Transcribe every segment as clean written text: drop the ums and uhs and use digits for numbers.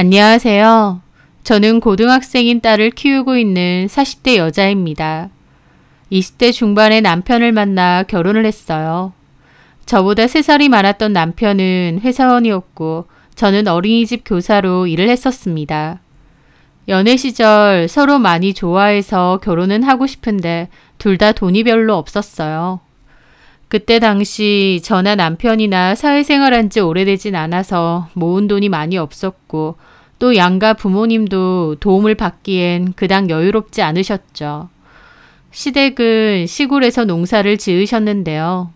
안녕하세요. 저는 고등학생인 딸을 키우고 있는 40대 여자입니다. 20대 중반에 남편을 만나 결혼을 했어요. 저보다 3살이 많았던 남편은 회사원이었고 저는 어린이집 교사로 일을 했었습니다. 연애 시절 서로 많이 좋아해서 결혼은 하고 싶은데 둘 다 돈이 별로 없었어요. 그때 당시 저나 남편이나 사회생활한 지 오래되진 않아서 모은 돈이 많이 없었고 또 양가 부모님도 도움을 받기엔 그닥 여유롭지 않으셨죠. 시댁은 시골에서 농사를 지으셨는데요.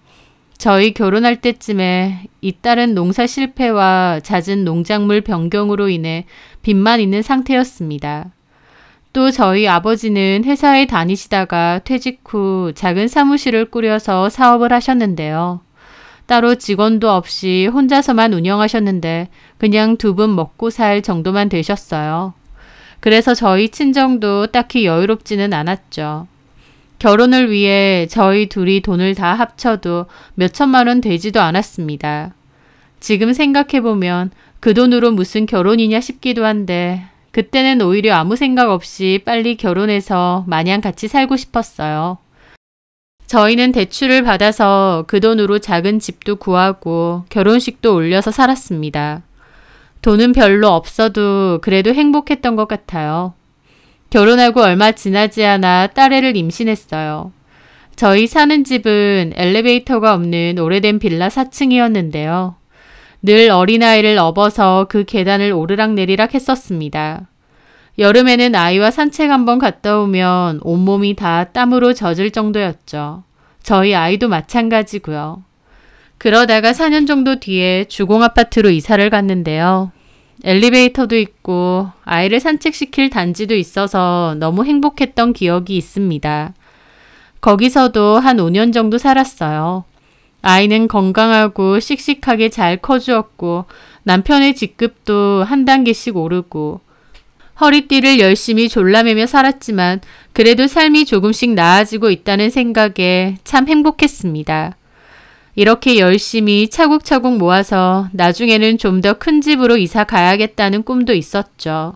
저희 결혼할 때쯤에 이 딸은 농사 실패와 잦은 농작물 변경으로 인해 빚만 있는 상태였습니다. 또 저희 아버지는 회사에 다니시다가 퇴직 후 작은 사무실을 꾸려서 사업을 하셨는데요. 따로 직원도 없이 혼자서만 운영하셨는데 그냥 두 분 먹고 살 정도만 되셨어요. 그래서 저희 친정도 딱히 여유롭지는 않았죠. 결혼을 위해 저희 둘이 돈을 다 합쳐도 몇천만 원 되지도 않았습니다. 지금 생각해보면 그 돈으로 무슨 결혼이냐 싶기도 한데 그때는 오히려 아무 생각 없이 빨리 결혼해서 마냥 같이 살고 싶었어요. 저희는 대출을 받아서 그 돈으로 작은 집도 구하고 결혼식도 올려서 살았습니다. 돈은 별로 없어도 그래도 행복했던 것 같아요. 결혼하고 얼마 지나지 않아 딸애를 임신했어요. 저희 사는 집은 엘리베이터가 없는 오래된 빌라 4층이었는데요. 늘 어린아이를 업어서 그 계단을 오르락내리락 했었습니다. 여름에는 아이와 산책 한번 갔다 오면 온몸이 다 땀으로 젖을 정도였죠. 저희 아이도 마찬가지고요. 그러다가 4년 정도 뒤에 주공아파트로 이사를 갔는데요. 엘리베이터도 있고 아이를 산책시킬 단지도 있어서 너무 행복했던 기억이 있습니다. 거기서도 한 5년 정도 살았어요. 아이는 건강하고 씩씩하게 잘 커주었고 남편의 직급도 한 단계씩 오르고 허리띠를 열심히 졸라매며 살았지만 그래도 삶이 조금씩 나아지고 있다는 생각에 참 행복했습니다. 이렇게 열심히 차곡차곡 모아서 나중에는 좀 더 큰 집으로 이사 가야겠다는 꿈도 있었죠.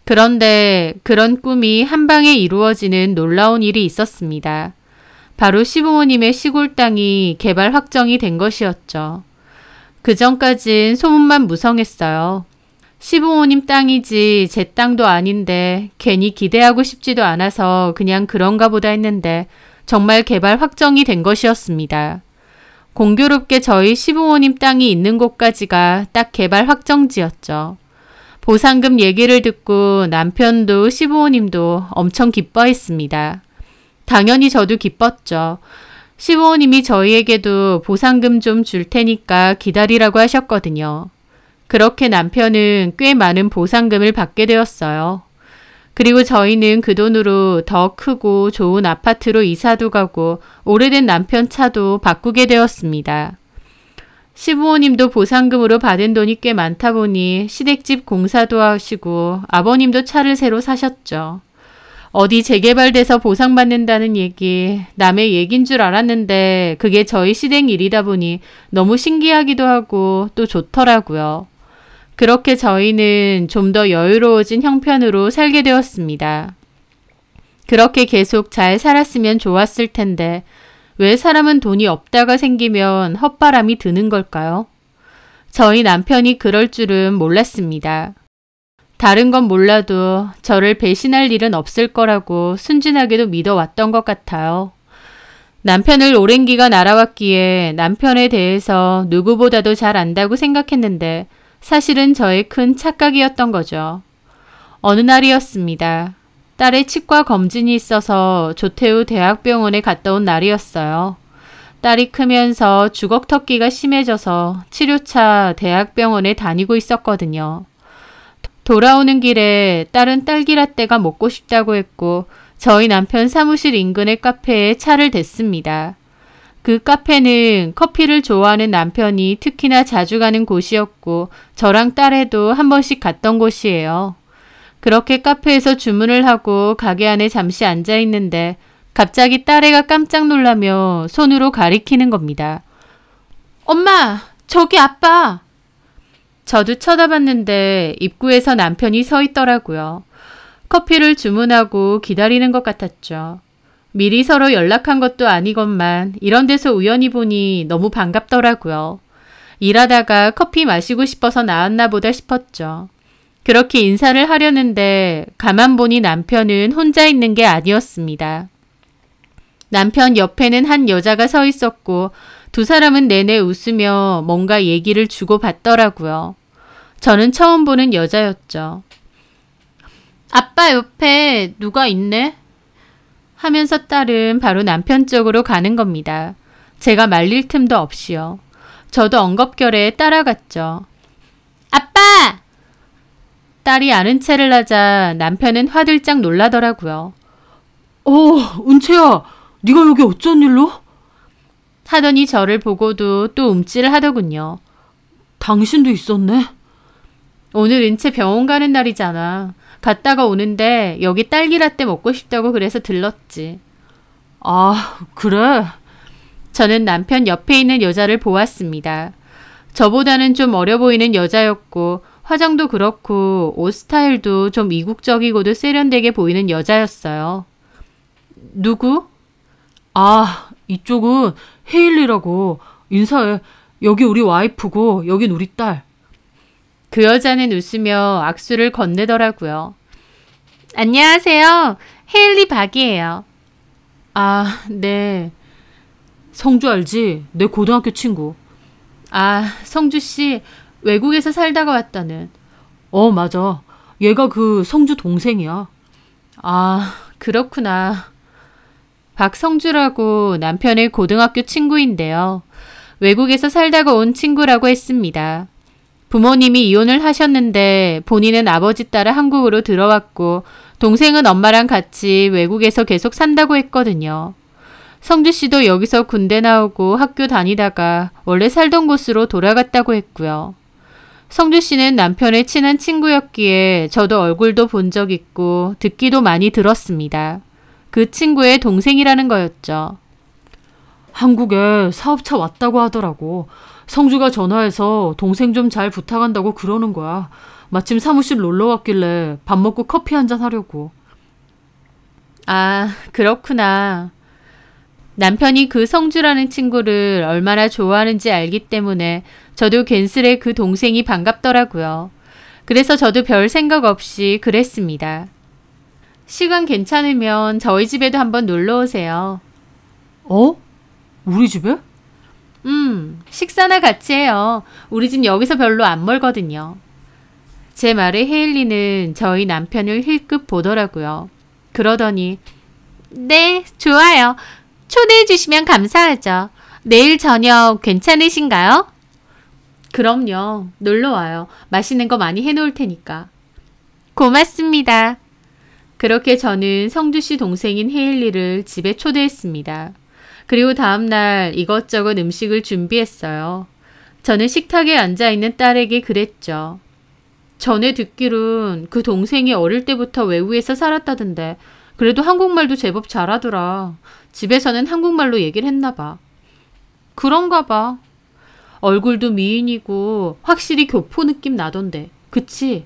그런데 그런 꿈이 한 방에 이루어지는 놀라운 일이 있었습니다. 바로 시부모님의 시골 땅이 개발 확정이 된 것이었죠. 그전까진 소문만 무성했어요. 시부모님 땅이지 제 땅도 아닌데 괜히 기대하고 싶지도 않아서 그냥 그런가 보다 했는데 정말 개발 확정이 된 것이었습니다. 공교롭게 저희 시부모님 땅이 있는 곳까지가 딱 개발 확정지였죠. 보상금 얘기를 듣고 남편도 시부모님도 엄청 기뻐했습니다. 당연히 저도 기뻤죠. 시부모님이 저희에게도 보상금 좀 줄 테니까 기다리라고 하셨거든요. 그렇게 남편은 꽤 많은 보상금을 받게 되었어요. 그리고 저희는 그 돈으로 더 크고 좋은 아파트로 이사도 가고 오래된 남편 차도 바꾸게 되었습니다. 시부모님도 보상금으로 받은 돈이 꽤 많다 보니 시댁집 공사도 하시고 아버님도 차를 새로 사셨죠. 어디 재개발돼서 보상받는다는 얘기, 남의 얘긴 줄 알았는데 그게 저희 시댁 일이다 보니 너무 신기하기도 하고 또 좋더라고요. 그렇게 저희는 좀 더 여유로워진 형편으로 살게 되었습니다. 그렇게 계속 잘 살았으면 좋았을 텐데 왜 사람은 돈이 없다가 생기면 헛바람이 드는 걸까요? 저희 남편이 그럴 줄은 몰랐습니다. 다른 건 몰라도 저를 배신할 일은 없을 거라고 순진하게도 믿어왔던 것 같아요. 남편을 오랜 기간 알아왔기에 남편에 대해서 누구보다도 잘 안다고 생각했는데 사실은 저의 큰 착각이었던 거죠. 어느 날이었습니다. 딸의 치과 검진이 있어서 조태우 대학병원에 갔다 온 날이었어요. 딸이 크면서 주걱턱기가 심해져서 치료차 대학병원에 다니고 있었거든요. 돌아오는 길에 딸은 딸기라떼가 먹고 싶다고 했고 저희 남편 사무실 인근의 카페에 차를 댔습니다. 그 카페는 커피를 좋아하는 남편이 특히나 자주 가는 곳이었고 저랑 딸애도 한 번씩 갔던 곳이에요. 그렇게 카페에서 주문을 하고 가게 안에 잠시 앉아 있는데 갑자기 딸애가 깜짝 놀라며 손으로 가리키는 겁니다. 엄마, 저기 아빠! 저도 쳐다봤는데 입구에서 남편이 서 있더라고요. 커피를 주문하고 기다리는 것 같았죠. 미리 서로 연락한 것도 아니건만 이런 데서 우연히 보니 너무 반갑더라고요. 일하다가 커피 마시고 싶어서 나왔나 보다 싶었죠. 그렇게 인사를 하려는데 가만 보니 남편은 혼자 있는 게 아니었습니다. 남편 옆에는 한 여자가 서 있었고 두 사람은 내내 웃으며 뭔가 얘기를 주고받더라고요. 저는 처음 보는 여자였죠. 아빠 옆에 누가 있네? 하면서 딸은 바로 남편 쪽으로 가는 겁니다. 제가 말릴 틈도 없이요. 저도 엉겁결에 따라갔죠. 아빠! 딸이 아는 체를 하자 남편은 화들짝 놀라더라고요. 은채야, 네가 여기 어쩐 일로? 하더니 저를 보고도 또 움찔을 하더군요. 당신도 있었네? 오늘 은채 병원 가는 날이잖아. 갔다가 오는데 여기 딸기라떼 먹고 싶다고 그래서 들렀지. 아, 그래? 저는 남편 옆에 있는 여자를 보았습니다. 저보다는 좀 어려 보이는 여자였고 화장도 그렇고 옷 스타일도 좀 이국적이고도 세련되게 보이는 여자였어요. 누구? 이쪽은 헤일리라고. 인사해. 여기 우리 와이프고 여긴 우리 딸. 그 여자는 웃으며 악수를 건네더라고요. 안녕하세요. 헤일리 박이에요. 네. 성주 알지? 내 고등학교 친구. 성주 씨 외국에서 살다가 왔다는. 맞아. 얘가 그 성주 동생이야. 그렇구나. 박성주라고 남편의 고등학교 친구인데요. 외국에서 살다가 온 친구라고 했습니다. 부모님이 이혼을 하셨는데 본인은 아버지 따라 한국으로 들어왔고 동생은 엄마랑 같이 외국에서 계속 산다고 했거든요. 성주 씨도 여기서 군대 나오고 학교 다니다가 원래 살던 곳으로 돌아갔다고 했고요. 성주 씨는 남편의 친한 친구였기에 저도 얼굴도 본 적 있고 듣기도 많이 들었습니다. 그 친구의 동생이라는 거였죠. 한국에 사업차 왔다고 하더라고. 성주가 전화해서 동생 좀 잘 부탁한다고 그러는 거야. 마침 사무실 놀러 왔길래 밥 먹고 커피 한잔 하려고. 그렇구나. 남편이 그 성주라는 친구를 얼마나 좋아하는지 알기 때문에 저도 괜스레 그 동생이 반갑더라고요. 그래서 저도 별 생각 없이 그랬습니다. 시간 괜찮으면 저희 집에도 한번 놀러 오세요. 우리 집에? 식사나 같이 해요. 우리 집 여기서 별로 안 멀거든요. 제 말에 헤일리는 저희 남편을 힐끗 보더라고요. 그러더니 네, 좋아요. 초대해 주시면 감사하죠. 내일 저녁 괜찮으신가요? 그럼요. 놀러와요. 맛있는 거 많이 해놓을 테니까. 고맙습니다. 그렇게 저는 성주씨 동생인 헤일리를 집에 초대했습니다. 그리고 다음날 이것저것 음식을 준비했어요. 저는 식탁에 앉아있는 딸에게 그랬죠. 전에 듣기론 그 동생이 어릴 때부터 외국에서 살았다던데 그래도 한국말도 제법 잘하더라. 집에서는 한국말로 얘기를 했나 봐. 그런가 봐. 얼굴도 미인이고 확실히 교포 느낌 나던데. 그치?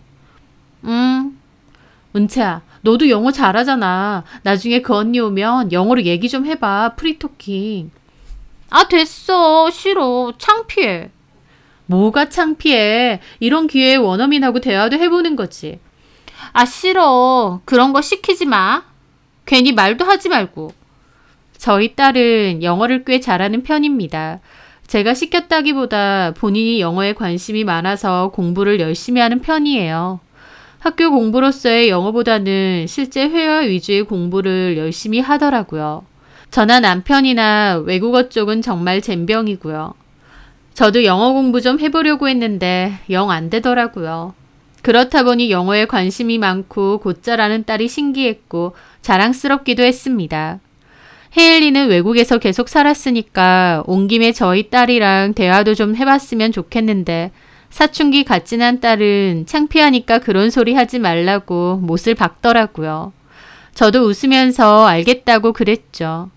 은채야, 너도 영어 잘하잖아. 나중에 그 언니 오면 영어로 얘기 좀 해봐. 프리토킹. 됐어. 싫어. 창피해. 뭐가 창피해. 이런 기회에 원어민하고 대화도 해보는 거지. 싫어. 그런 거 시키지 마. 괜히 말도 하지 말고. 저희 딸은 영어를 꽤 잘하는 편입니다. 제가 시켰다기보다 본인이 영어에 관심이 많아서 공부를 열심히 하는 편이에요. 학교 공부로서의 영어보다는 실제 회화 위주의 공부를 열심히 하더라고요. 저나 남편이나 외국어 쪽은 정말 젬병이고요. 저도 영어 공부 좀 해보려고 했는데 영 안 되더라고요. 그렇다 보니 영어에 관심이 많고 곧잘하는 딸이 신기했고 자랑스럽기도 했습니다. 헤일리는 외국에서 계속 살았으니까 온 김에 저희 딸이랑 대화도 좀 해봤으면 좋겠는데 사춘기 갓 지난 딸은 창피하니까 그런 소리 하지 말라고 못을 박더라고요. 저도 웃으면서 알겠다고 그랬죠.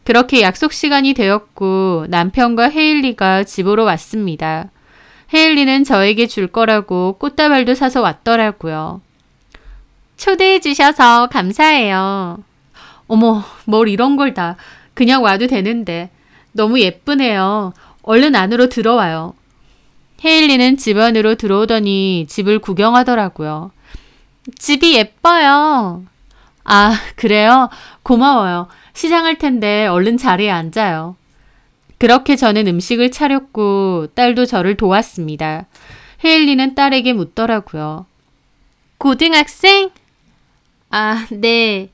그렇게 약속 시간이 되었고 남편과 헤일리가 집으로 왔습니다. 헤일리는 저에게 줄 거라고 꽃다발도 사서 왔더라고요. 초대해 주셔서 감사해요. 어머, 뭘 이런 걸 다. 그냥 와도 되는데. 너무 예쁘네요. 얼른 안으로 들어와요. 헤일리는 집 안으로 들어오더니 집을 구경하더라고요. 집이 예뻐요. 아, 그래요? 고마워요. 시장할 텐데 얼른 자리에 앉아요. 그렇게 저는 음식을 차렸고 딸도 저를 도왔습니다. 헤일리는 딸에게 묻더라고요. 고등학생? 아, 네.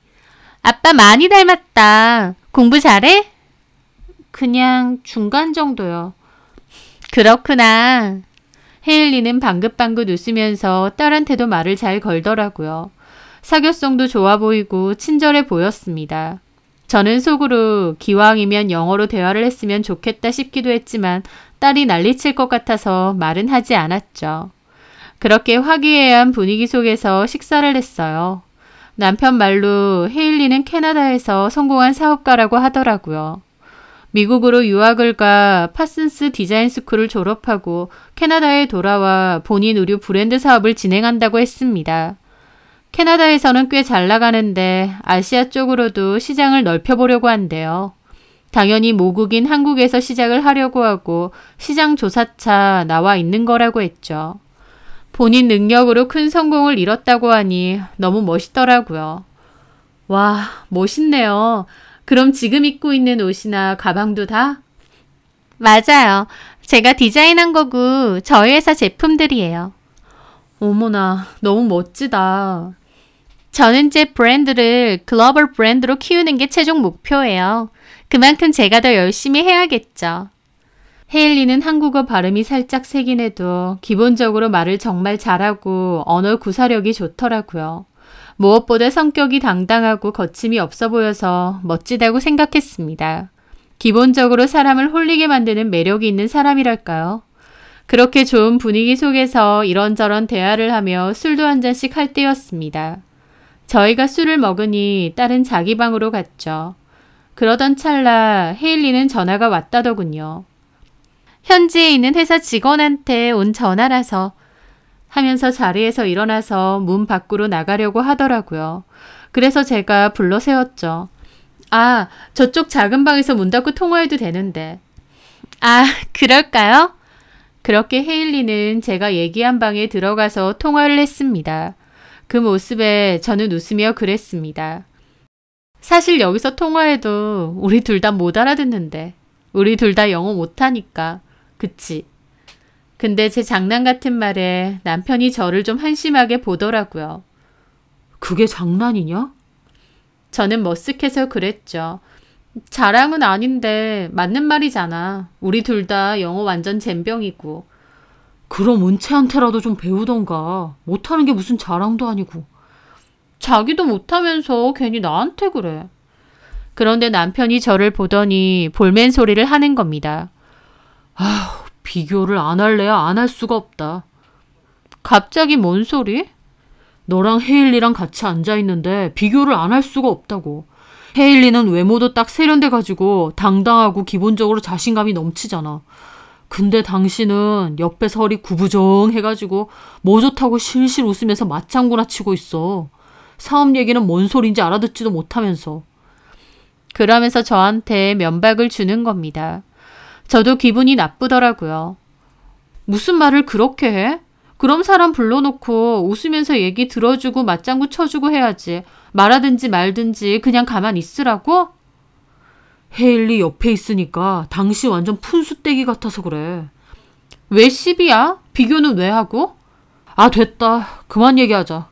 아빠 많이 닮았다. 공부 잘해? 그냥 중간 정도요. 그렇구나. 헤일리는 방긋방긋 웃으면서 딸한테도 말을 잘 걸더라고요. 사교성도 좋아 보이고 친절해 보였습니다. 저는 속으로 기왕이면 영어로 대화를 했으면 좋겠다 싶기도 했지만 딸이 난리칠 것 같아서 말은 하지 않았죠. 그렇게 화기애애한 분위기 속에서 식사를 했어요. 남편 말로 헤일리는 캐나다에서 성공한 사업가라고 하더라고요. 미국으로 유학을 가 파슨스 디자인 스쿨을 졸업하고 캐나다에 돌아와 본인 의류 브랜드 사업을 진행한다고 했습니다. 캐나다에서는 꽤 잘 나가는데 아시아 쪽으로도 시장을 넓혀보려고 한대요. 당연히 모국인 한국에서 시작을 하려고 하고 시장 조사차 나와 있는 거라고 했죠. 본인 능력으로 큰 성공을 이뤘다고 하니 너무 멋있더라고요. 와, 멋있네요. 그럼 지금 입고 있는 옷이나 가방도 다? 맞아요. 제가 디자인한 거고 저희 회사 제품들이에요. 어머나, 너무 멋지다. 저는 제 브랜드를 글로벌 브랜드로 키우는 게 최종 목표예요. 그만큼 제가 더 열심히 해야겠죠. 헤일리는 한국어 발음이 살짝 세긴 해도 기본적으로 말을 정말 잘하고 언어 구사력이 좋더라고요. 무엇보다 성격이 당당하고 거침이 없어 보여서 멋지다고 생각했습니다. 기본적으로 사람을 홀리게 만드는 매력이 있는 사람이랄까요? 그렇게 좋은 분위기 속에서 이런저런 대화를 하며 술도 한 잔씩 할 때였습니다. 저희가 술을 먹으니 딸은 자기 방으로 갔죠. 그러던 찰나 헤일리는 전화가 왔다더군요. 현지에 있는 회사 직원한테 온 전화라서 하면서 자리에서 일어나서 문 밖으로 나가려고 하더라고요. 그래서 제가 불러 세웠죠. 아, 저쪽 작은 방에서 문 닫고 통화해도 되는데. 아, 그럴까요? 그렇게 헤일리는 제가 얘기한 방에 들어가서 통화를 했습니다. 그 모습에 저는 웃으며 그랬습니다. 사실 여기서 통화해도 우리 둘 다 못 알아듣는데. 우리 둘 다 영어 못하니까. 그치? 근데 제 장난 같은 말에 남편이 저를 좀 한심하게 보더라고요. 그게 장난이냐? 저는 머쓱해서 그랬죠. 자랑은 아닌데 맞는 말이잖아. 우리 둘 다 영어 완전 젬병이고. 그럼 은채한테라도 좀 배우던가. 못하는 게 무슨 자랑도 아니고. 자기도 못하면서 괜히 나한테 그래. 그런데 남편이 저를 보더니 볼멘 소리를 하는 겁니다. 아휴, 비교를 안 할래야 안 할 수가 없다. 갑자기 뭔 소리? 너랑 헤일리랑 같이 앉아있는데 비교를 안 할 수가 없다고. 헤일리는 외모도 딱 세련돼가지고 당당하고 기본적으로 자신감이 넘치잖아. 근데 당신은 옆에서 허리 구부정해가지고 뭐 좋다고 실실 웃으면서 맞장구나 치고 있어. 사업 얘기는 뭔 소린지 알아듣지도 못하면서. 그러면서 저한테 면박을 주는 겁니다. 저도 기분이 나쁘더라고요. 무슨 말을 그렇게 해? 그럼 사람 불러놓고 웃으면서 얘기 들어주고 맞장구 쳐주고 해야지. 말하든지 말든지 그냥 가만히 있으라고? 헤일리 옆에 있으니까 당신 완전 푼수떼기 같아서 그래. 왜 시비야? 비교는 왜 하고? 아, 됐다. 그만 얘기하자.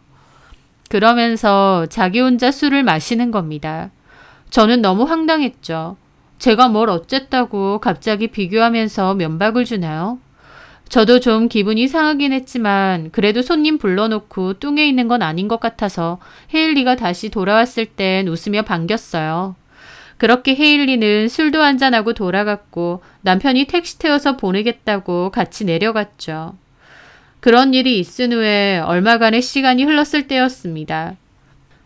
그러면서 자기 혼자 술을 마시는 겁니다. 저는 너무 황당했죠. 제가 뭘 어쨌다고 갑자기 비교하면서 면박을 주나요? 저도 좀 기분이 상하긴 했지만 그래도 손님 불러놓고 뚱에 있는 건 아닌 것 같아서 헤일리가 다시 돌아왔을 땐 웃으며 반겼어요. 그렇게 헤일리는 술도 한잔하고 돌아갔고 남편이 택시 태워서 보내겠다고 같이 내려갔죠. 그런 일이 있은 후에 얼마간의 시간이 흘렀을 때였습니다.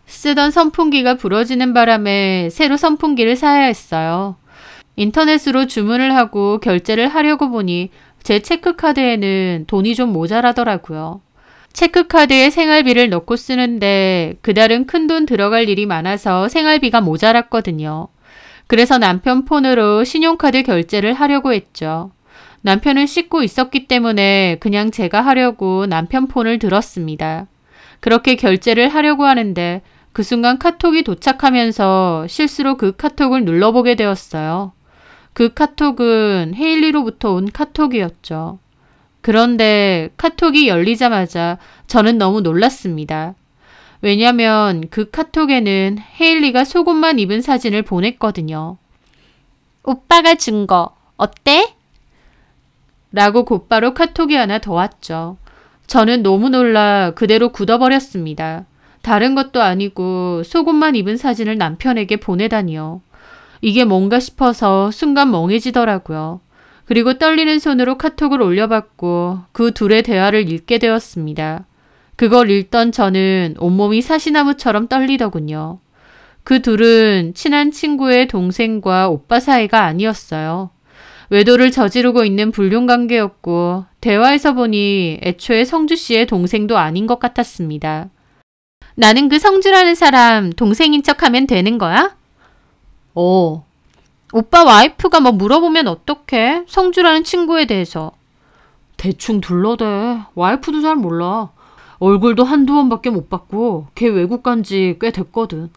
쓰던 선풍기가 부러지는 바람에 새로 선풍기를 사야 했어요. 인터넷으로 주문을 하고 결제를 하려고 보니 제 체크카드에는 돈이 좀 모자라더라고요. 체크카드에 생활비를 넣고 쓰는데 그달은 큰돈 들어갈 일이 많아서 생활비가 모자랐거든요. 그래서 남편 폰으로 신용카드 결제를 하려고 했죠. 남편은 씻고 있었기 때문에 그냥 제가 하려고 남편 폰을 들었습니다. 그렇게 결제를 하려고 하는데 그 순간 카톡이 도착하면서 실수로 그 카톡을 눌러보게 되었어요. 그 카톡은 헤일리로부터 온 카톡이었죠. 그런데 카톡이 열리자마자 저는 너무 놀랐습니다. 왜냐면 그 카톡에는 헤일리가 속옷만 입은 사진을 보냈거든요. 오빠가 준 거 어때? 라고 곧바로 카톡이 하나 더 왔죠. 저는 너무 놀라 그대로 굳어버렸습니다. 다른 것도 아니고 속옷만 입은 사진을 남편에게 보내다니요. 이게 뭔가 싶어서 순간 멍해지더라고요. 그리고 떨리는 손으로 카톡을 올려봤고 그 둘의 대화를 읽게 되었습니다. 그걸 읽던 저는 온몸이 사시나무처럼 떨리더군요. 그 둘은 친한 친구의 동생과 오빠 사이가 아니었어요. 외도를 저지르고 있는 불륜관계였고 대화에서 보니 애초에 성주 씨의 동생도 아닌 것 같았습니다. 나는 그 성주라는 사람 동생인 척하면 되는 거야? 오빠 와이프가 뭐 물어보면 어떡해? 성주라는 친구에 대해서. 대충 둘러대. 와이프도 잘 몰라. 얼굴도 한두 번밖에 못 봤고 걔 외국 간 지 꽤 됐거든.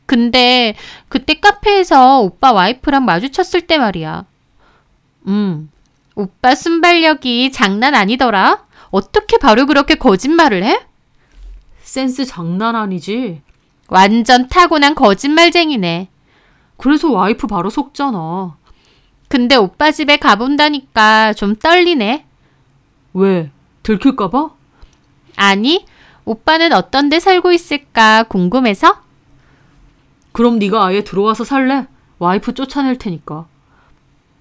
근데 그때 카페에서 오빠 와이프랑 마주쳤을 때 말이야. 오빠 순발력이 장난 아니더라. 어떻게 바로 그렇게 거짓말을 해? 센스 장난 아니지. 완전 타고난 거짓말쟁이네. 그래서 와이프 바로 속잖아. 근데 오빠 집에 가본다니까 좀 떨리네. 왜? 들킬까 봐? 아니, 오빠는 어떤 데 살고 있을까 궁금해서? 그럼 네가 아예 들어와서 살래? 와이프 쫓아낼 테니까.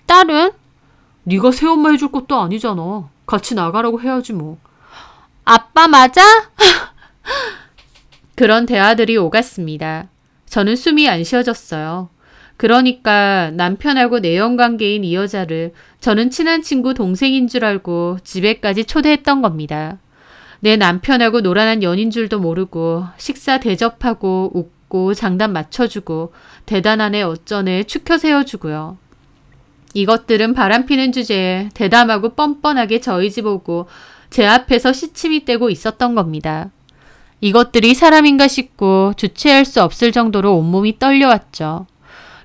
딸은? 네가 새엄마 해줄 것도 아니잖아. 같이 나가라고 해야지 뭐. 아빠 맞아? 그런 대화들이 오갔습니다. 저는 숨이 안 쉬어졌어요. 그러니까 남편하고 내연관계인 이 여자를 저는 친한 친구 동생인 줄 알고 집에까지 초대했던 겁니다. 내 남편하고 노란한 연인 줄도 모르고 식사 대접하고 웃고 장단 맞춰주고 대단하네 어쩌네 추켜 세워주고요. 이것들은 바람피는 주제에 대담하고 뻔뻔하게 저희 집 오고 제 앞에서 시침이 떼고 있었던 겁니다. 이것들이 사람인가 싶고 주체할 수 없을 정도로 온몸이 떨려왔죠.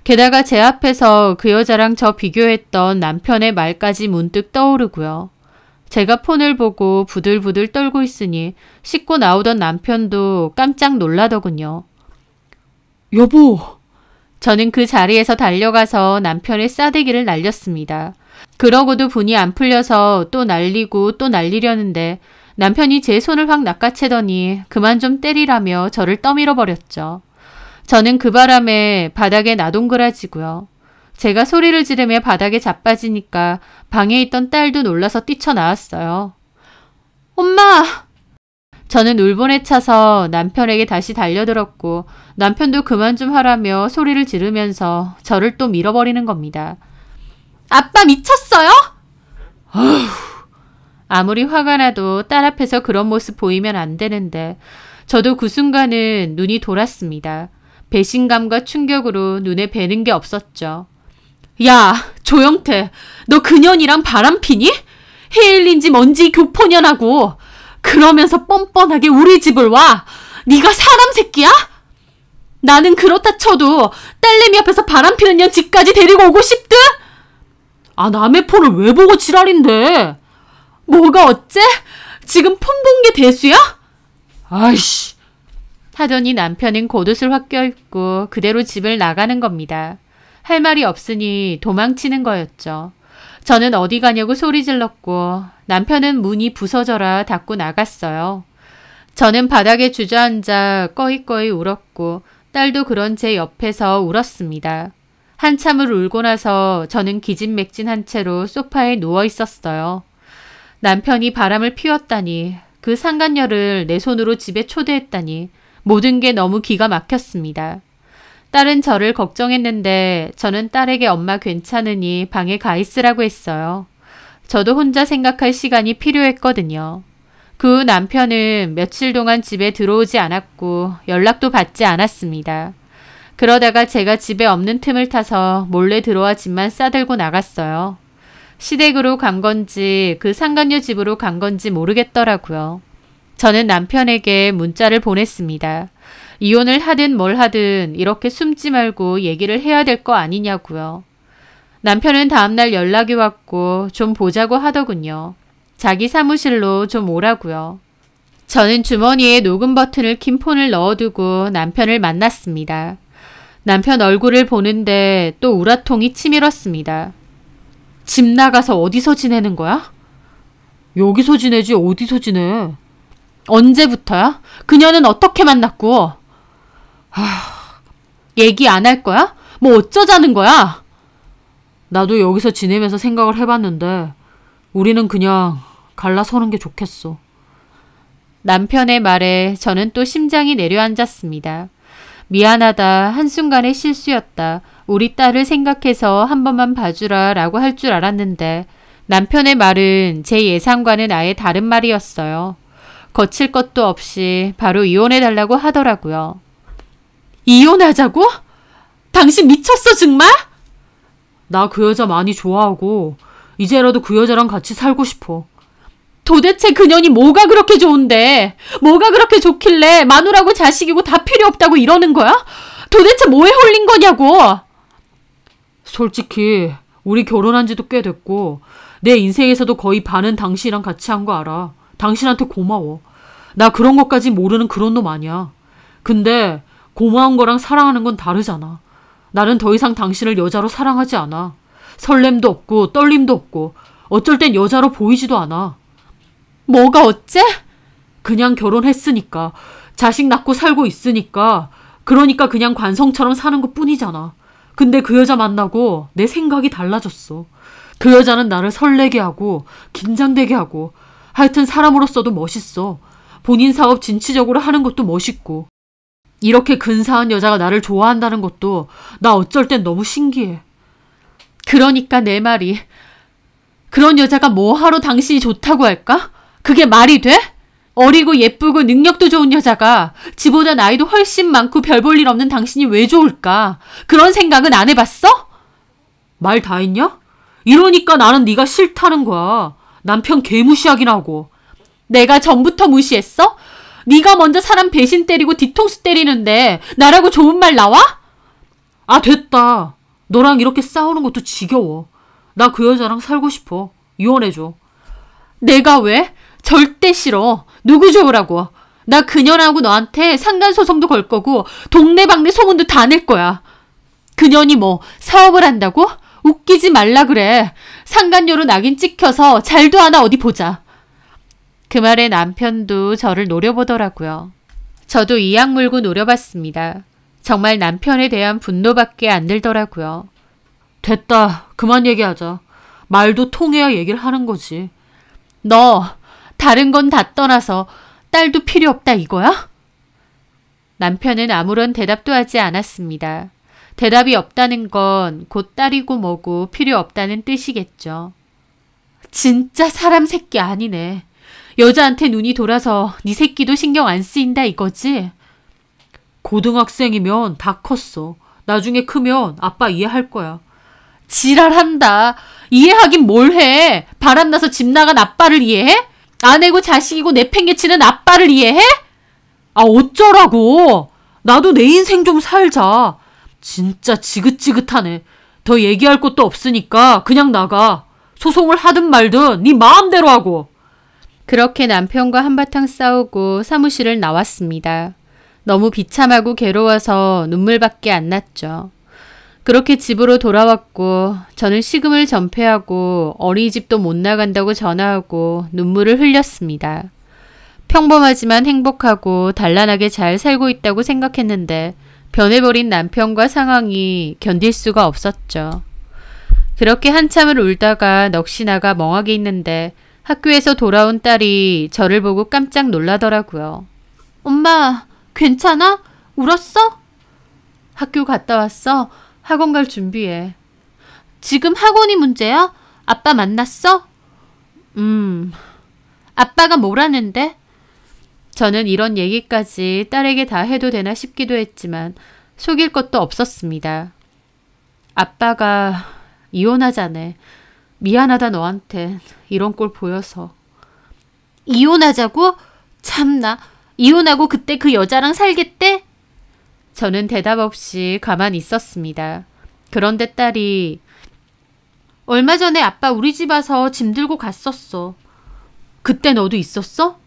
게다가 제 앞에서 그 여자랑 저 비교했던 남편의 말까지 문득 떠오르고요. 제가 폰을 보고 부들부들 떨고 있으니 씻고 나오던 남편도 깜짝 놀라더군요. 여보! 저는 그 자리에서 달려가서 남편의 싸대기를 날렸습니다. 그러고도 분이 안 풀려서 또 날리고 또 날리려는데 남편이 제 손을 확 낚아채더니 그만 좀 때리라며 저를 떠밀어 버렸죠. 저는 그 바람에 바닥에 나동그라지고요. 제가 소리를 지르며 바닥에 자빠지니까 방에 있던 딸도 놀라서 뛰쳐나왔어요. 엄마! 저는 울분에 차서 남편에게 다시 달려들었고 남편도 그만 좀 하라며 소리를 지르면서 저를 또 밀어버리는 겁니다. 아빠 미쳤어요? 아무리 화가 나도 딸 앞에서 그런 모습 보이면 안 되는데 저도 그 순간은 눈이 돌았습니다. 배신감과 충격으로 눈에 뵈는 게 없었죠. 야, 조영태, 너 그년이랑 바람피니? 헤일린지 뭔지 교포년하고 그러면서 뻔뻔하게 우리 집을 와. 네가 사람 새끼야? 나는 그렇다 쳐도 딸내미 앞에서 바람피는 년 집까지 데리고 오고 싶드? 아, 남의 폰을 왜 보고 지랄인데? 뭐가 어째? 지금 폰 본 게 대수야? 아이씨. 하더니 남편은 겉옷을 확 껴입고 그대로 집을 나가는 겁니다. 할 말이 없으니 도망치는 거였죠. 저는 어디 가냐고 소리 질렀고 남편은 문이 부서져라 닫고 나갔어요. 저는 바닥에 주저앉아 꺼이꺼이 울었고 딸도 그런 제 옆에서 울었습니다. 한참을 울고 나서 저는 기진맥진한 채로 소파에 누워 있었어요. 남편이 바람을 피웠다니 그 상간녀를 내 손으로 집에 초대했다니 모든 게 너무 기가 막혔습니다. 딸은 저를 걱정했는데 저는 딸에게 엄마 괜찮으니 방에 가 있으라고 했어요. 저도 혼자 생각할 시간이 필요했거든요. 그 후 남편은 며칠 동안 집에 들어오지 않았고 연락도 받지 않았습니다. 그러다가 제가 집에 없는 틈을 타서 몰래 들어와 집만 싸들고 나갔어요. 시댁으로 간 건지 그 상간녀 집으로 간 건지 모르겠더라고요. 저는 남편에게 문자를 보냈습니다. 이혼을 하든 뭘 하든 이렇게 숨지 말고 얘기를 해야 될 거 아니냐고요. 남편은 다음날 연락이 왔고 좀 보자고 하더군요. 자기 사무실로 좀 오라고요. 저는 주머니에 녹음 버튼을 킨 폰을 넣어두고 남편을 만났습니다. 남편 얼굴을 보는데 또 우라통이 치밀었습니다. 집 나가서 어디서 지내는 거야? 여기서 지내지 어디서 지내? 언제부터야? 그녀는 어떻게 만났고? 얘기 안 할 거야? 뭐 어쩌자는 거야? 나도 여기서 지내면서 생각을 해봤는데 우리는 그냥 갈라서는 게 좋겠어. 남편의 말에 저는 또 심장이 내려앉았습니다. 미안하다. 한순간의 실수였다. 우리 딸을 생각해서 한 번만 봐주라 라고 할 줄 알았는데 남편의 말은 제 예상과는 아예 다른 말이었어요. 거칠 것도 없이 바로 이혼해달라고 하더라고요. 이혼하자고? 당신 미쳤어 정말? 나 그 여자 많이 좋아하고 이제라도 그 여자랑 같이 살고 싶어. 도대체 그년이 뭐가 그렇게 좋은데? 뭐가 그렇게 좋길래 마누라고 자식이고 다 필요 없다고 이러는 거야? 도대체 뭐에 홀린 거냐고? 솔직히 우리 결혼한 지도 꽤 됐고 내 인생에서도 거의 반은 당신이랑 같이 한 거 알아. 당신한테 고마워. 나 그런 것까지 모르는 그런 놈 아니야. 근데 고마운 거랑 사랑하는 건 다르잖아. 나는 더 이상 당신을 여자로 사랑하지 않아. 설렘도 없고 떨림도 없고 어쩔 땐 여자로 보이지도 않아. 뭐가 어째? 그냥 결혼했으니까. 자식 낳고 살고 있으니까. 그러니까 그냥 관성처럼 사는 것 뿐이잖아. 근데 그 여자 만나고 내 생각이 달라졌어. 그 여자는 나를 설레게 하고 긴장되게 하고 하여튼 사람으로서도 멋있어. 본인 사업 진취적으로 하는 것도 멋있고 이렇게 근사한 여자가 나를 좋아한다는 것도 나 어쩔 땐 너무 신기해. 그러니까 내 말이 그런 여자가 뭐하러 당신이 좋다고 할까? 그게 말이 돼? 어리고 예쁘고 능력도 좋은 여자가 지보다 나이도 훨씬 많고 별 볼 일 없는 당신이 왜 좋을까? 그런 생각은 안 해봤어? 말 다 했냐? 이러니까 나는 네가 싫다는 거야. 남편 개무시하긴 하고. 내가 전부터 무시했어? 네가 먼저 사람 배신 때리고 뒤통수 때리는데 나라고 좋은 말 나와? 아 됐다. 너랑 이렇게 싸우는 것도 지겨워. 나 그 여자랑 살고 싶어. 이혼해줘. 내가 왜? 절대 싫어. 누구 좋으라고. 나 그년하고 너한테 상간소송도 걸 거고 동네방네 소문도 다 낼 거야. 그년이 뭐 사업을 한다고? 웃기지 말라 그래. 상간녀로 낙인 찍혀서 잘도 하나 어디 보자. 그 말에 남편도 저를 노려보더라고요. 저도 이악 물고 노려봤습니다. 정말 남편에 대한 분노밖에 안 들더라고요. 됐다. 그만 얘기하자. 말도 통해야 얘기를 하는 거지. 너 다른 건 다 떠나서 딸도 필요 없다 이거야? 남편은 아무런 대답도 하지 않았습니다. 대답이 없다는 건 곧 딸이고 뭐고 필요 없다는 뜻이겠죠. 진짜 사람 새끼 아니네. 여자한테 눈이 돌아서 네 새끼도 신경 안 쓰인다 이거지? 고등학생이면 다 컸어. 나중에 크면 아빠 이해할 거야. 지랄한다. 이해하긴 뭘 해. 바람나서 집 나간 아빠를 이해해? 아내고 자식이고 내팽개치는 아빠를 이해해? 아 어쩌라고. 나도 내 인생 좀 살자. 진짜 지긋지긋하네. 더 얘기할 것도 없으니까 그냥 나가. 소송을 하든 말든 네 마음대로 하고. 그렇게 남편과 한바탕 싸우고 사무실을 나왔습니다. 너무 비참하고 괴로워서 눈물밖에 안 났죠. 그렇게 집으로 돌아왔고 저는 식음을 전폐하고 어린이집도 못 나간다고 전화하고 눈물을 흘렸습니다. 평범하지만 행복하고 단란하게 잘 살고 있다고 생각했는데 변해버린 남편과 상황이 견딜 수가 없었죠. 그렇게 한참을 울다가 넋이 나가 멍하게 있는데 학교에서 돌아온 딸이 저를 보고 깜짝 놀라더라고요. 엄마, 괜찮아? 울었어? 학교 갔다 왔어? 학원 갈 준비해. 지금 학원이 문제야? 아빠 만났어? 아빠가 뭐라는데? 저는 이런 얘기까지 딸에게 다 해도 되나 싶기도 했지만 속일 것도 없었습니다. 아빠가 이혼하자네. 미안하다 너한테 이런 꼴 보여서. 이혼하자고? 참나. 이혼하고 그때 그 여자랑 살겠대? 저는 대답 없이 가만히 있었습니다. 그런데 딸이 얼마 전에 아빠 우리 집 와서 짐 들고 갔었어. 그때 너도 있었어?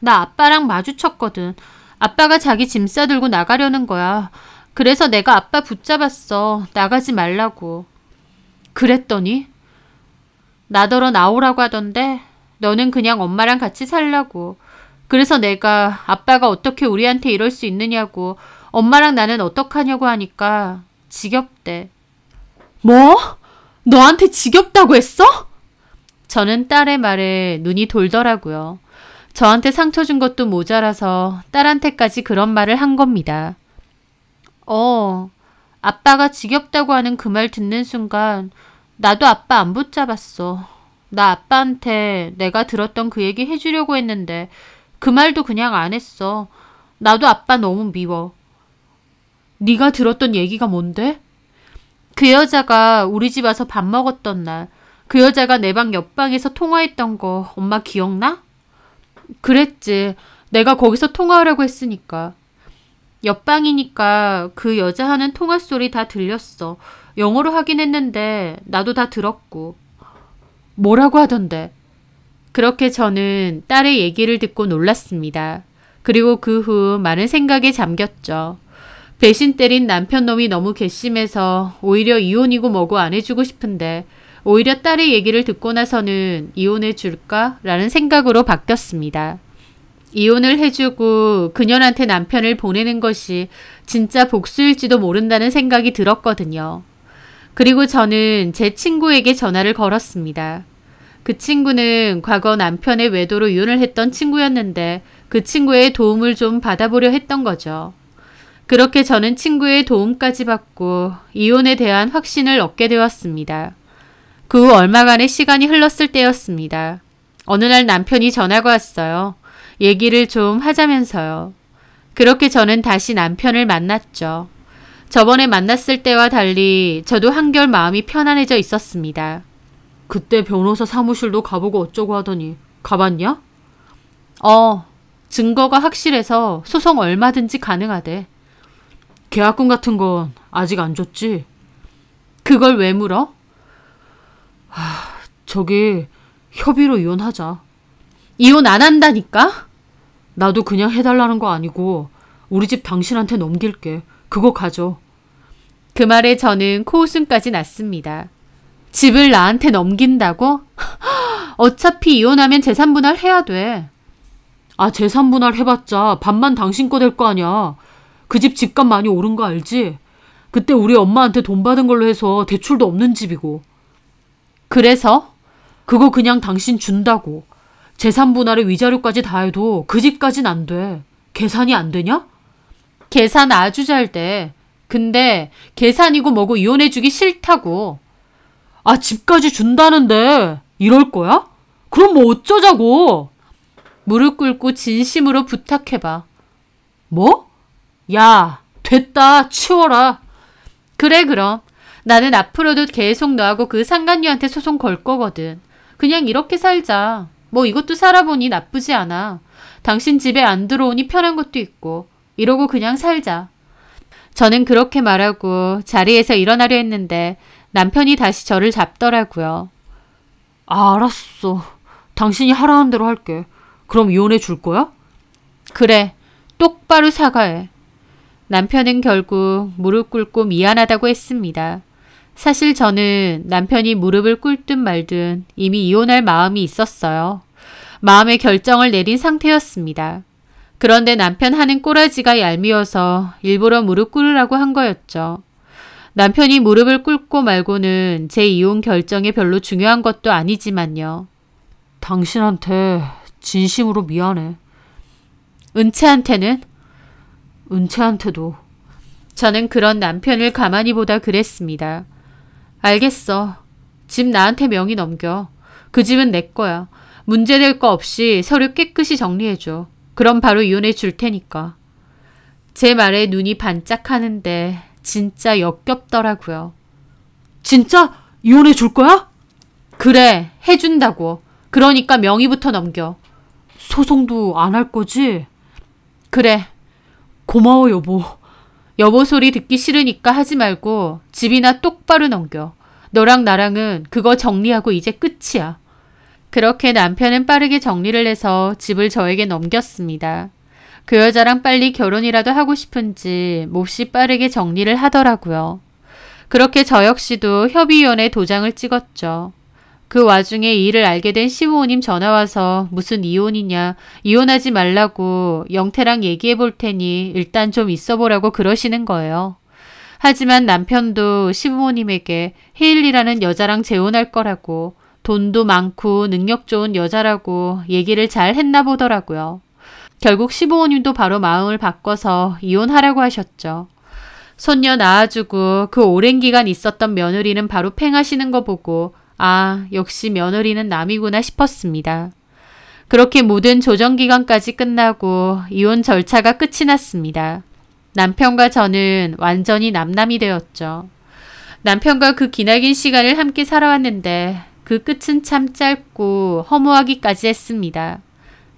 나 아빠랑 마주쳤거든. 아빠가 자기 짐 싸들고 나가려는 거야. 그래서 내가 아빠 붙잡았어. 나가지 말라고. 그랬더니? 나더러 나오라고 하던데 너는 그냥 엄마랑 같이 살라고. 그래서 내가 아빠가 어떻게 우리한테 이럴 수 있느냐고 엄마랑 나는 어떡하냐고 하니까 지겹대. 뭐? 너한테 지겹다고 했어? 저는 딸의 말에 눈이 돌더라고요. 저한테 상처 준 것도 모자라서 딸한테까지 그런 말을 한 겁니다. 아빠가 지겹다고 하는 그 말 듣는 순간 나도 아빠 안 붙잡았어. 나 아빠한테 내가 들었던 그 얘기 해주려고 했는데 그 말도 그냥 안 했어. 나도 아빠 너무 미워. 네가 들었던 얘기가 뭔데? 그 여자가 우리 집 와서 밥 먹었던 날, 그 여자가 내 방 옆방에서 통화했던 거 엄마 기억나? 그랬지. 내가 거기서 통화하라고 했으니까. 옆방이니까 그 여자 하는 통화 소리 다 들렸어. 영어로 하긴 했는데 나도 다 들었고. 뭐라고 하던데? 그렇게 저는 딸의 얘기를 듣고 놀랐습니다. 그리고 그 후 많은 생각에 잠겼죠. 배신 때린 남편 놈이 너무 괘씸해서 오히려 이혼이고 뭐고 안 해주고 싶은데 오히려 딸의 얘기를 듣고 나서는 이혼해 줄까? 라는 생각으로 바뀌었습니다. 이혼을 해주고 그녀한테 남편을 보내는 것이 진짜 복수일지도 모른다는 생각이 들었거든요. 그리고 저는 제 친구에게 전화를 걸었습니다. 그 친구는 과거 남편의 외도로 이혼을 했던 친구였는데 그 친구의 도움을 좀 받아보려 했던 거죠. 그렇게 저는 친구의 도움까지 받고 이혼에 대한 확신을 얻게 되었습니다. 그 후 얼마간의 시간이 흘렀을 때였습니다. 어느 날 남편이 전화가 왔어요. 얘기를 좀 하자면서요. 그렇게 저는 다시 남편을 만났죠. 저번에 만났을 때와 달리 저도 한결 마음이 편안해져 있었습니다. 그때 변호사 사무실도 가보고 어쩌고 하더니 가봤냐? 증거가 확실해서 소송 얼마든지 가능하대. 계약금 같은 건 아직 안 줬지? 그걸 왜 물어? 저기 협의로 이혼하자. 이혼 안 한다니까? 나도 그냥 해달라는 거 아니고 우리 집 당신한테 넘길게. 그거 가져. 그 말에 저는 코웃음까지 났습니다. 집을 나한테 넘긴다고? 어차피 이혼하면 재산분할 해야 돼. 재산분할 해봤자 반만 당신 거 될 거 아니야. 그 집 집값 많이 오른 거 알지? 그때 우리 엄마한테 돈 받은 걸로 해서 대출도 없는 집이고. 그래서? 그거 그냥 당신 준다고. 재산분할에 위자료까지 다 해도 그 집까진 안 돼. 계산이 안 되냐? 계산 아주 잘 돼. 근데 계산이고 뭐고 이혼해주기 싫다고. 집까지 준다는데 이럴 거야? 그럼 뭐 어쩌자고. 무릎 꿇고 진심으로 부탁해봐. 뭐? 야, 됐다. 치워라. 그래 그럼. 나는 앞으로도 계속 너하고 그 상간녀한테 소송 걸 거거든. 그냥 이렇게 살자. 뭐 이것도 살아보니 나쁘지 않아. 당신 집에 안 들어오니 편한 것도 있고. 이러고 그냥 살자. 저는 그렇게 말하고 자리에서 일어나려 했는데 남편이 다시 저를 잡더라고요. 알았어. 당신이 하라는 대로 할게. 그럼 이혼해 줄 거야? 그래. 똑바로 사과해. 남편은 결국 무릎 꿇고 미안하다고 했습니다. 사실 저는 남편이 무릎을 꿇든 말든 이미 이혼할 마음이 있었어요. 마음의 결정을 내린 상태였습니다. 그런데 남편 하는 꼬라지가 얄미워서 일부러 무릎 꿇으라고 한 거였죠. 남편이 무릎을 꿇고 말고는 제 이혼 결정에 별로 중요한 것도 아니지만요. 당신한테 진심으로 미안해. 은채한테는? 은채한테도 저는 그런 남편을 가만히 보다 그랬습니다. 알겠어. 집 나한테 명의 넘겨. 그 집은 내 거야. 문제될 거 없이 서류 깨끗이 정리해줘. 그럼 바로 이혼해 줄 테니까. 제 말에 눈이 반짝하는데 진짜 역겹더라고요. 진짜 이혼해 줄 거야? 그래, 해준다고. 그러니까 명의부터 넘겨. 소송도 안 할 거지? 그래. 고마워, 여보. 여보 소리 듣기 싫으니까 하지 말고 집이나 똑바로 넘겨. 너랑 나랑은 그거 정리하고 이제 끝이야. 그렇게 남편은 빠르게 정리를 해서 집을 저에게 넘겼습니다. 그 여자랑 빨리 결혼이라도 하고 싶은지 몹시 빠르게 정리를 하더라고요. 그렇게 저 역시도 협의위원회 도장을 찍었죠. 그 와중에 이 일을 알게 된 시부모님 전화와서 무슨 이혼이냐, 이혼하지 말라고 영태랑 얘기해 볼 테니 일단 좀 있어 보라고 그러시는 거예요. 하지만 남편도 시부모님에게 혜일이라는 여자랑 재혼할 거라고, 돈도 많고 능력 좋은 여자라고 얘기를 잘 했나 보더라고요. 결국 시부모님도 바로 마음을 바꿔서 이혼하라고 하셨죠. 손녀 낳아주고 그 오랜 기간 있었던 며느리는 바로 팽하시는 거 보고 아, 역시 며느리는 남이구나 싶었습니다. 그렇게 모든 조정기간까지 끝나고 이혼 절차가 끝이 났습니다. 남편과 저는 완전히 남남이 되었죠. 남편과 그 기나긴 시간을 함께 살아왔는데 그 끝은 참 짧고 허무하기까지 했습니다.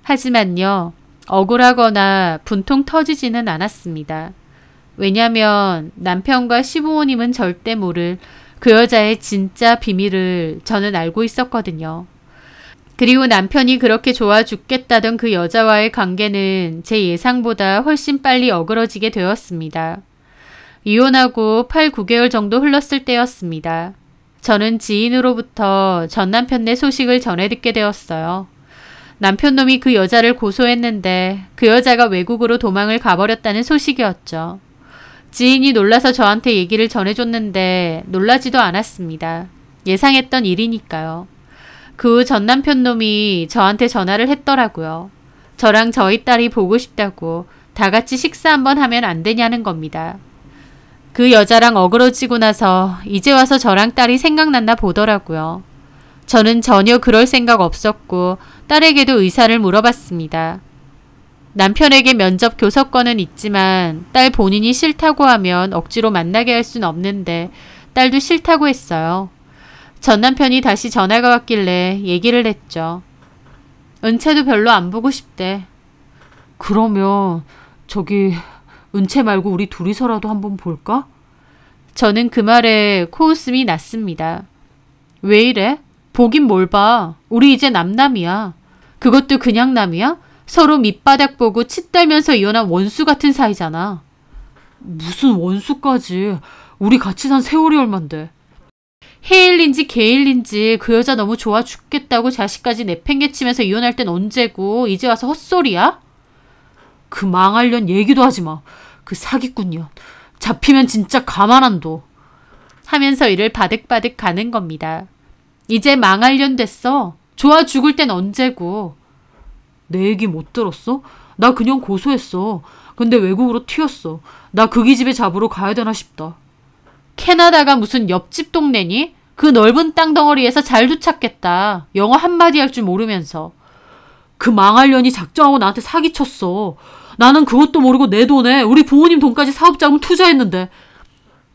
하지만요, 억울하거나 분통 터지지는 않았습니다. 왜냐면 남편과 시부모님은 절대 모를 그 여자의 진짜 비밀을 저는 알고 있었거든요. 그리고 남편이 그렇게 좋아 죽겠다던 그 여자와의 관계는 제 예상보다 훨씬 빨리 어그러지게 되었습니다. 이혼하고 8, 9개월 정도 흘렀을 때였습니다. 저는 지인으로부터 전 남편네 소식을 전해 듣게 되었어요. 남편놈이 그 여자를 고소했는데 그 여자가 외국으로 도망을 가버렸다는 소식이었죠. 지인이 놀라서 저한테 얘기를 전해줬는데 놀라지도 않았습니다. 예상했던 일이니까요. 그 후 전 남편놈이 저한테 전화를 했더라고요. 저랑 저희 딸이 보고 싶다고 다 같이 식사 한번 하면 안 되냐는 겁니다. 그 여자랑 어그러지고 나서 이제 와서 저랑 딸이 생각났나 보더라고요. 저는 전혀 그럴 생각 없었고 딸에게도 의사를 물어봤습니다. 남편에게 면접 교섭권은 있지만 딸 본인이 싫다고 하면 억지로 만나게 할 순 없는데 딸도 싫다고 했어요. 전 남편이 다시 전화가 왔길래 얘기를 했죠. 은채도 별로 안 보고 싶대. 그러면 저기 은채 말고 우리 둘이서라도 한번 볼까? 저는 그 말에 코웃음이 났습니다. 왜 이래? 보긴 뭘 봐. 우리 이제 남남이야. 그것도 그냥 남이야? 서로 밑바닥 보고 치 떨면서 이혼한 원수 같은 사이잖아. 무슨 원수까지. 우리 같이 산 세월이 얼만데. 해일인지 개일인지 그 여자 너무 좋아 죽겠다고 자식까지 내팽개치면서 이혼할 땐 언제고 이제 와서 헛소리야? 그 망할 년 얘기도 하지 마. 그 사기꾼년. 잡히면 진짜 가만 안 둬. 하면서 이를 바득바득 가는 겁니다. 이제 망할 년 됐어. 좋아 죽을 땐 언제고. 내 얘기 못 들었어? 나 그냥 고소했어. 근데 외국으로 튀었어. 나 그 기집애 잡으러 가야 되나 싶다. 캐나다가 무슨 옆집 동네니? 그 넓은 땅덩어리에서 잘도 찾겠다. 영어 한마디 할 줄 모르면서. 그 망할 년이 작정하고 나한테 사기쳤어. 나는 그것도 모르고 내 돈에 우리 부모님 돈까지 사업자금 투자했는데.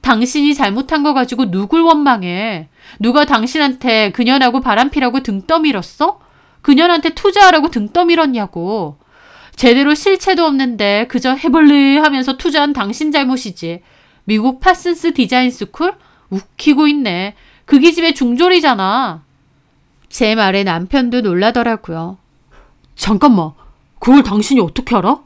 당신이 잘못한 거 가지고 누굴 원망해? 누가 당신한테 그년하고 바람피라고 등 떠밀었어? 그년한테 투자하라고 등 떠밀었냐고. 제대로 실체도 없는데 그저 해볼래 하면서 투자한 당신 잘못이지. 미국 파슨스 디자인 스쿨? 웃기고 있네. 그 기집애 중졸이잖아. 제 말에 남편도 놀라더라고요. 잠깐만. 그걸 당신이 어떻게 알아?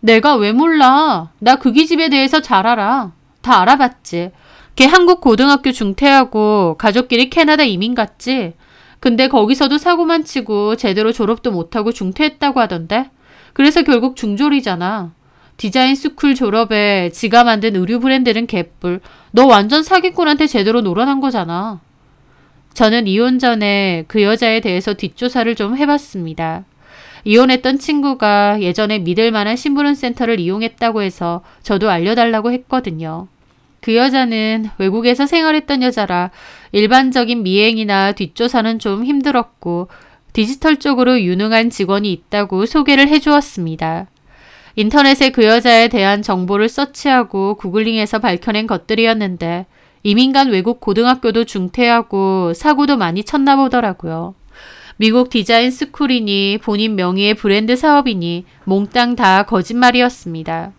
내가 왜 몰라. 나 그 기집애 대해서 잘 알아. 다 알아봤지. 걔 한국 고등학교 중퇴하고 가족끼리 캐나다 이민 갔지. 근데 거기서도 사고만 치고 제대로 졸업도 못하고 중퇴했다고 하던데. 그래서 결국 중졸이잖아. 디자인 스쿨 졸업에 지가 만든 의류 브랜드는 개뿔. 너 완전 사기꾼한테 제대로 놀아난 거잖아. 저는 이혼 전에 그 여자에 대해서 뒷조사를 좀 해봤습니다. 이혼했던 친구가 예전에 믿을 만한 심부름 센터를 이용했다고 해서 저도 알려달라고 했거든요. 그 여자는 외국에서 생활했던 여자라 일반적인 미행이나 뒷조사는 좀 힘들었고 디지털 쪽으로 유능한 직원이 있다고 소개를 해주었습니다. 인터넷에 그 여자에 대한 정보를 서치하고 구글링해서 밝혀낸 것들이었는데 이민 간 외국 고등학교도 중퇴하고 사고도 많이 쳤나 보더라고요. 미국 디자인 스쿨이니 본인 명의의 브랜드 사업이니 몽땅 다 거짓말이었습니다.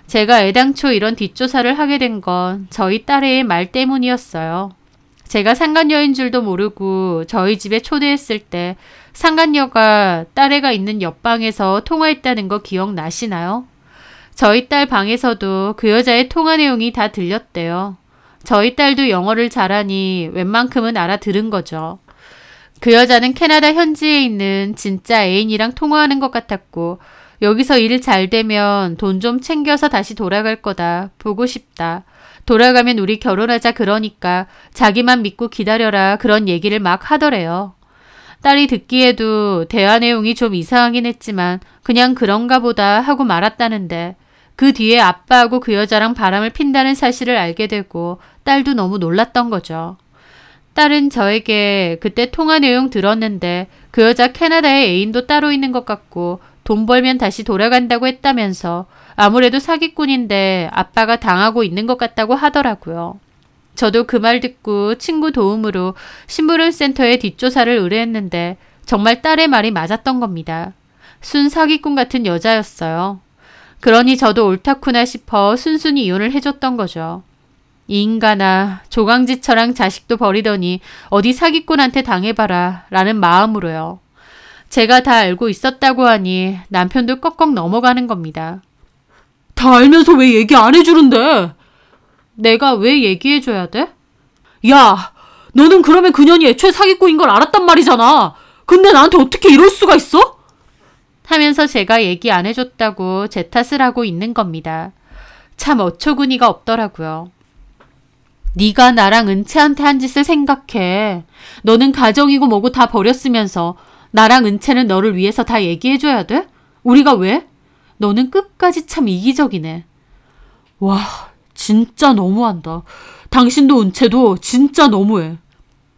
제가 애당초 이런 뒷조사를 하게 된 건 저희 딸의 말 때문이었어요. 제가 상간녀인 줄도 모르고 저희 집에 초대했을 때 상간녀가 딸애가 있는 옆방에서 통화했다는 거 기억나시나요? 저희 딸 방에서도 그 여자의 통화 내용이 다 들렸대요. 저희 딸도 영어를 잘하니 웬만큼은 알아들은 거죠. 그 여자는 캐나다 현지에 있는 진짜 애인이랑 통화하는 것 같았고 여기서 일 잘 되면 돈 좀 챙겨서 다시 돌아갈 거다. 보고 싶다. 돌아가면 우리 결혼하자 그러니까 자기만 믿고 기다려라 그런 얘기를 막 하더래요. 딸이 듣기에도 대화 내용이 좀 이상하긴 했지만 그냥 그런가 보다 하고 말았다는데 그 뒤에 아빠하고 그 여자랑 바람을 핀다는 사실을 알게 되고 딸도 너무 놀랐던 거죠. 딸은 저에게 그때 통화 내용 들었는데 그 여자 캐나다에 애인도 따로 있는 것 같고 돈 벌면 다시 돌아간다고 했다면서 아무래도 사기꾼인데 아빠가 당하고 있는 것 같다고 하더라고요. 저도 그 말 듣고 친구 도움으로 심부름 센터에 뒷조사를 의뢰했는데 정말 딸의 말이 맞았던 겁니다. 순 사기꾼 같은 여자였어요. 그러니 저도 옳다구나 싶어 순순히 이혼을 해줬던 거죠. 이 인간아, 조강지처랑 자식도 버리더니 어디 사기꾼한테 당해봐라 라는 마음으로요. 제가 다 알고 있었다고 하니 남편도 꺽꺽 넘어가는 겁니다. 다 알면서 왜 얘기 안 해주는데? 내가 왜 얘기해줘야 돼? 야, 너는 그러면 그년이 애초에 사기꾼인 걸 알았단 말이잖아. 근데 나한테 어떻게 이럴 수가 있어? 하면서 제가 얘기 안 해줬다고 제 탓을 하고 있는 겁니다. 참 어처구니가 없더라고요. 네가 나랑 은채한테 한 짓을 생각해. 너는 가정이고 뭐고 다 버렸으면서 나랑 은채는 너를 위해서 다 얘기해줘야 돼? 우리가 왜? 너는 끝까지 참 이기적이네. 와, 진짜 너무한다. 당신도 은채도 진짜 너무해.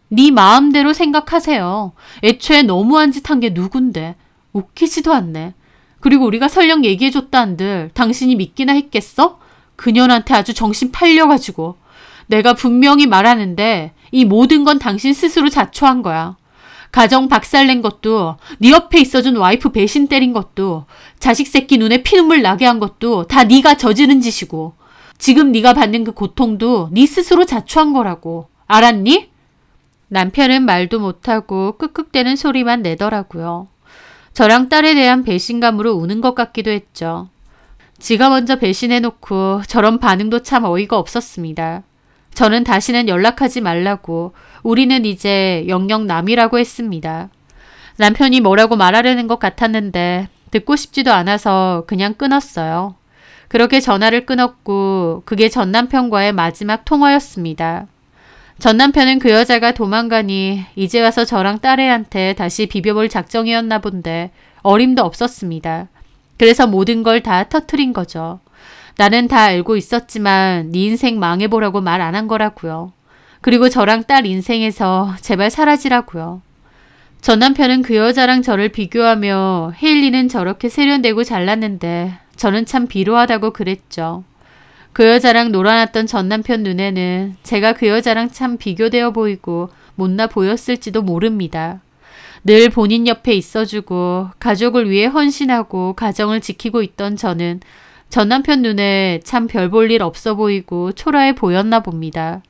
네 마음대로 생각하세요. 애초에 너무한 짓 한 게 누군데. 웃기지도 않네. 그리고 우리가 설령 얘기해줬다 한들 당신이 믿기나 했겠어? 그년한테 아주 정신 팔려가지고. 내가 분명히 말하는데 이 모든 건 당신 스스로 자초한 거야. 가정 박살낸 것도 네 옆에 있어준 와이프 배신 때린 것도 자식 새끼 눈에 피눈물 나게 한 것도 다 네가 저지른 짓이고 지금 네가 받는 그 고통도 네 스스로 자초한 거라고. 알았니? 남편은 말도 못하고 끄끄대는 소리만 내더라고요. 저랑 딸에 대한 배신감으로 우는 것 같기도 했죠. 지가 먼저 배신해놓고 저런 반응도 참 어이가 없었습니다. 저는 다시는 연락하지 말라고 우리는 이제 영영 남이라고 했습니다. 남편이 뭐라고 말하려는 것 같았는데 듣고 싶지도 않아서 그냥 끊었어요. 그렇게 전화를 끊었고 그게 전 남편과의 마지막 통화였습니다. 전 남편은 그 여자가 도망가니 이제 와서 저랑 딸애한테 다시 비벼볼 작정이었나 본데 어림도 없었습니다. 그래서 모든 걸 다 터트린 거죠. 나는 다 알고 있었지만 네 인생 망해보라고 말 안 한 거라고요. 그리고 저랑 딸 인생에서 제발 사라지라고요. 전 남편은 그 여자랑 저를 비교하며 헤일리는 저렇게 세련되고 잘났는데 저는 참 비루하다고 그랬죠. 그 여자랑 놀아놨던 전 남편 눈에는 제가 그 여자랑 참 비교되어 보이고 못나 보였을지도 모릅니다. 늘 본인 옆에 있어주고 가족을 위해 헌신하고 가정을 지키고 있던 저는 전 남편 눈에 참 별 볼 일 없어 보이고 초라해 보였나 봅니다.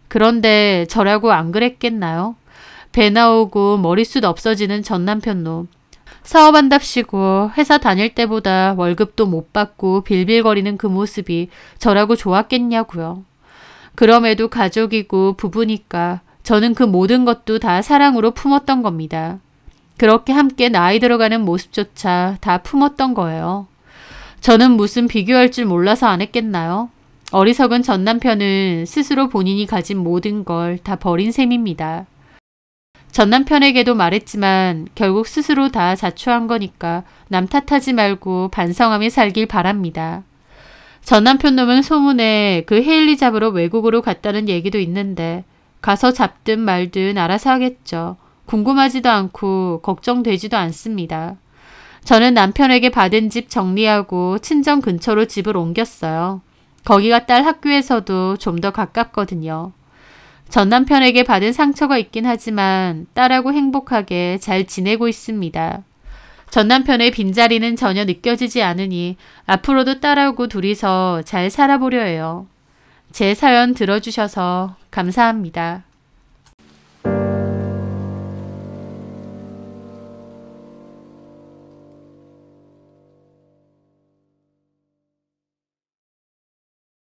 그런데 저라고 안 그랬겠나요? 배 나오고 머리숱 없어지는 전 남편 놈. 사업한답시고 회사 다닐 때보다 월급도 못 받고 빌빌거리는 그 모습이 저라고 좋았겠냐고요. 그럼에도 가족이고 부부니까 저는 그 모든 것도 다 사랑으로 품었던 겁니다. 그렇게 함께 나이 들어가는 모습조차 다 품었던 거예요. 저는 무슨 비교할 줄 몰라서 안 했겠나요? 어리석은 전 남편은 스스로 본인이 가진 모든 걸 다 버린 셈입니다. 전 남편에게도 말했지만 결국 스스로 다 자초한 거니까 남 탓하지 말고 반성하며 살길 바랍니다. 전 남편 놈은 소문에 그 헤일리 잡으러 외국으로 갔다는 얘기도 있는데 가서 잡든 말든 알아서 하겠죠. 궁금하지도 않고 걱정되지도 않습니다. 저는 남편에게 받은 집 정리하고 친정 근처로 집을 옮겼어요. 거기가 딸 학교에서도 좀 더 가깝거든요. 전 남편에게 받은 상처가 있긴 하지만 딸하고 행복하게 잘 지내고 있습니다. 전 남편의 빈자리는 전혀 느껴지지 않으니 앞으로도 딸하고 둘이서 잘 살아보려 해요. 제 사연 들어주셔서 감사합니다.